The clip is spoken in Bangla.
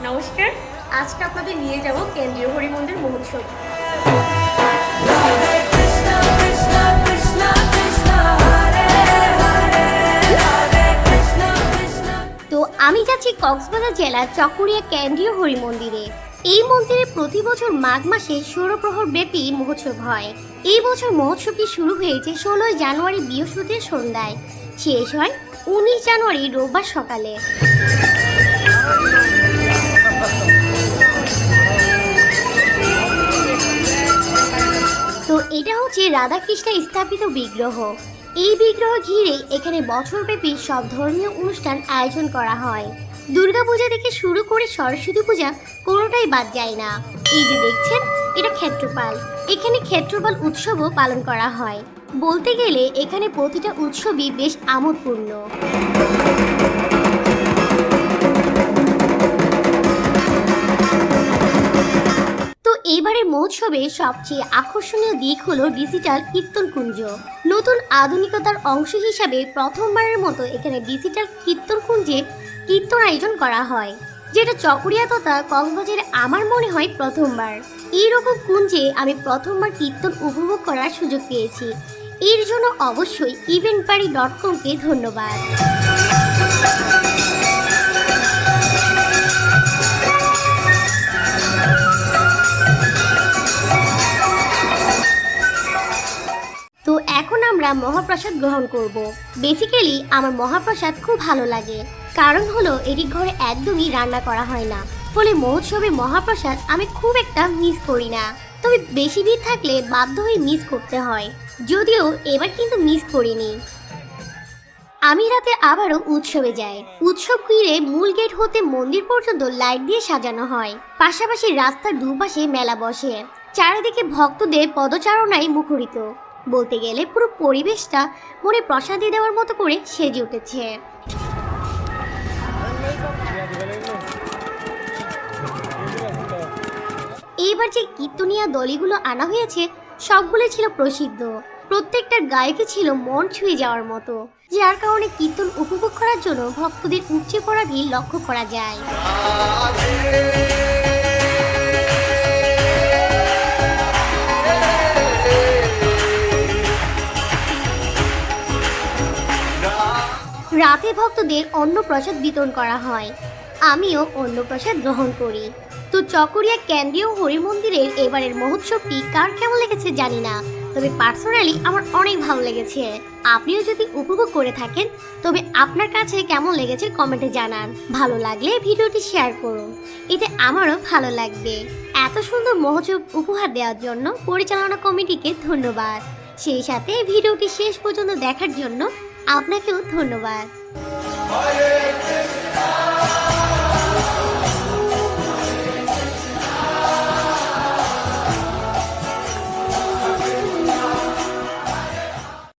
নমস্কার, আজকে আপনাদের নিয়ে যাব কেন্দ্রীয় হরি মন্দির মহোৎসব। তো আমি যাচ্ছি কক্সবাজার জেলার চকরিয়া কেন্দ্রীয় হরি মন্দিরে। এই মন্দিরে প্রতি বছর মাঘ মাসে 16 প্রহর ব্যাপী মহোৎসব হয়। এই বছর মহোৎসবটি শুরু হয়েছে 16 জানুয়ারি বৃহস্পতিবার সন্ধ্যায়, শেষ হয় 19 জানুয়ারি রোববার সকালে। তো এটা হচ্ছে রাধাকৃষ্ণের স্থাপিত বিগ্রহ। এই বিগ্রহ ঘিরে এখানে বছরব্যাপী সব ধর্মীয় অনুষ্ঠান আয়োজন করা হয়। দুর্গাপূজা থেকে শুরু করে সরস্বতী পূজা কোনোটাই বাদ যায় না। এই যে দেখছেন, এটা ক্ষেত্রপাল। এখানে ক্ষেত্রপাল উৎসবও পালন করা হয়। বলতে গেলে এখানে প্রতিটা উৎসবই বেশ আমোদপূর্ণ। এইবারের মহোৎসবে সবচেয়ে আকর্ষণীয় দিক হলো ডিজিটাল কীর্তন কুঞ্জ। নতুন আধুনিকতার অংশ হিসাবে প্রথমবারের মতো এখানে ডিজিটাল কীর্তন কুঞ্জে কীর্তন আয়োজন করা হয়, যেটা চকরিয়া তথা কক্সবাজারে আমার মনে হয় প্রথমবার। এইরকম কুঞ্জে আমি প্রথমবার কীর্তন উপভোগ করার সুযোগ পেয়েছি। এর জন্য অবশ্যই eventparty.com-কে ধন্যবাদ। তো এখন আমরা মহাপ্রসাদ গ্রহণ করব। বেসিক্যালি আমার মহাপ্রসাদ খুব ভালো লাগে, কারণ হলো এটি ঘরে একদমই রান্না করা হয় না, ফলে মহোৎসবে মহাপ্রসাদ আমি খুব একটা মিস করি না। তবে বেশি ভিড় থাকলে বাধ্য হয়ে মিস করতে হয়, যদিও এবার কিন্তু মিস করিনি। আমি রাতে আবারও উৎসবে যাই। উৎসব ঘিরে মূল গেট হতে মন্দির পর্যন্ত লাইট দিয়ে সাজানো হয়। পাশাপাশি রাস্তার দুপাশে মেলা বসে, চারিদিকে ভক্তদের পদচারণায় মুখরিত। বলতে গেলে পুরো পরিবেশটা মনে প্রসাদী দেওয়ার মতো করে সেজে উঠেছে। এইবার যে কীর্তনিয়া দলিগুলো আনা হয়েছে সবগুলো ছিল প্রসিদ্ধ। প্রত্যেকটার গায়কে ছিল মন ছুঁয়ে যাওয়ার মতো, যার কারণে কীর্তন উপভোগ করার জন্য ভক্তদের উপচে পড়া ভিড় লক্ষ্য করা যায়। রাতে ভক্তদের অন্নপ্রসাদ বিতরণ করা হয়। আমিও অন্নপ্রসাদ গ্রহণ করি। তো চকরিয়া কেন্দ্রীয় হরি মন্দিরের এবারের মহোৎসবটি কার কেমন লেগেছে জানি না, তবে পার্সোনালি আমার অনেক ভালো লেগেছে। আপনিও যদি উপভোগ করে থাকেন তবে আপনার কাছে কেমন লেগেছে কমেন্টে জানান। ভালো লাগলে ভিডিওটি শেয়ার করুন, এতে আমারও ভালো লাগবে। এত সুন্দর মহোৎসব উপহার দেওয়ার জন্য পরিচালনা কমিটিকে ধন্যবাদ। সেই সাথে ভিডিওটি শেষ পর্যন্ত দেখার জন্য আপনাকেও ধন্যবাদ।